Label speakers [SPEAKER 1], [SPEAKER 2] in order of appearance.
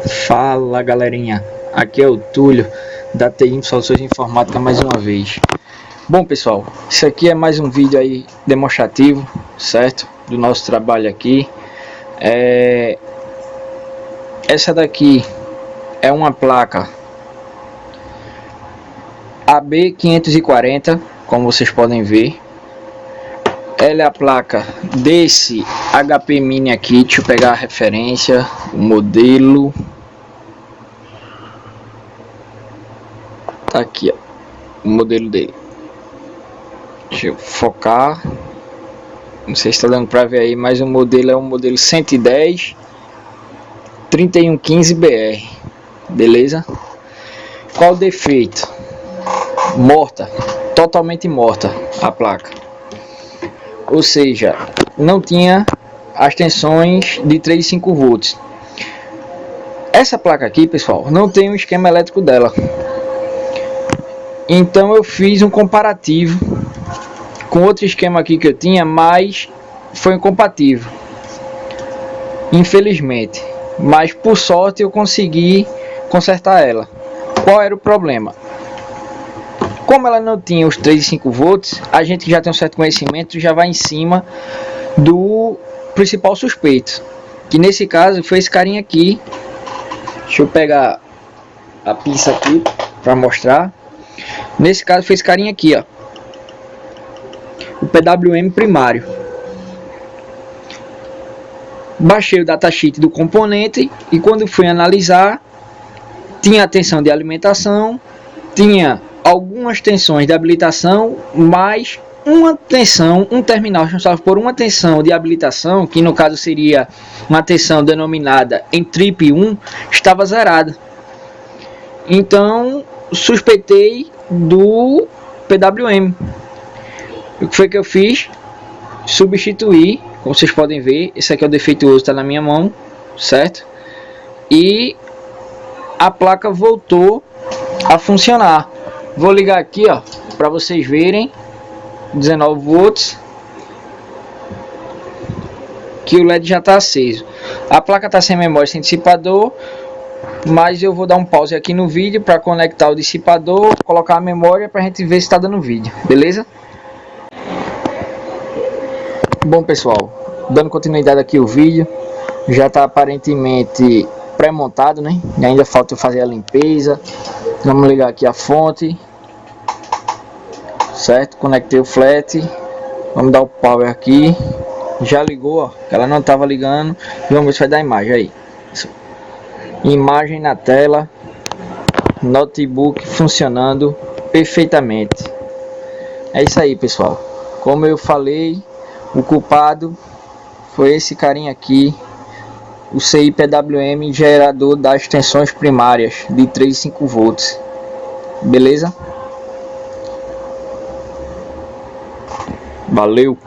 [SPEAKER 1] Fala galerinha, aqui é o Túlio da TI Soluções de Informática mais uma vez. Bom pessoal, isso aqui é mais um vídeo aí demonstrativo, certo? Do nosso trabalho aqui. Essa daqui é uma placa AB540, como vocês podem ver. Ela é a placa desse HP Mini aqui. Deixa eu pegar a referência, o modelo. Tá aqui, ó, o modelo dele. Deixa eu focar. Não sei se está dando para ver aí, mas o modelo é o modelo 110 3115BR. Beleza? Qual o defeito? Morta, totalmente morta a placa. Ou seja, não tinha as tensões de 3,5 volts. Essa placa aqui, pessoal, não tem o esquema elétrico dela. Então eu fiz um comparativo com outro esquema aqui que eu tinha, mas foi incompatível, infelizmente. Mas por sorte eu consegui consertar ela. Qual era o problema? Como ela não tinha os 3,5 volts, a gente já tem um certo conhecimento, já vai em cima do principal suspeito, que nesse caso foi esse carinha aqui. Deixa eu pegar a pinça aqui para mostrar. Nesse caso foi esse carinha aqui, ó, o PWM primário. Baixei o datasheet do componente e quando fui analisar, tinha a tensão de alimentação, tinha algumas tensões de habilitação, mais uma tensão, um terminal responsável por uma tensão de habilitação, que no caso seria uma tensão denominada em trip 1, estava zerada. Então suspeitei do PWM. O que foi que eu fiz? Substituí, como vocês podem ver, esse aqui é o defeituoso, está na minha mão, certo? E a placa voltou a funcionar. Vou ligar aqui, ó, para vocês verem, 19 volts, que o LED já está aceso. A placa está sem memória, sem dissipador, mas eu vou dar um pause aqui no vídeo para conectar o dissipador, colocar a memória para a gente ver se está dando vídeo, beleza? Bom pessoal, dando continuidade aqui o vídeo, já está aparentemente pré-montado, né? E ainda falta eu fazer a limpeza. Vamos ligar aqui a fonte, certo? Conectei o flat, vamos dar o power aqui. Já ligou, ó, ela não estava ligando. Vamos ver se vai dar imagem aí. Imagem na tela, notebook funcionando perfeitamente. É isso aí, pessoal. Como eu falei, o culpado foi esse carinha aqui, o CI-PWM gerador das tensões primárias de 3,5 volts. Beleza? Valeu!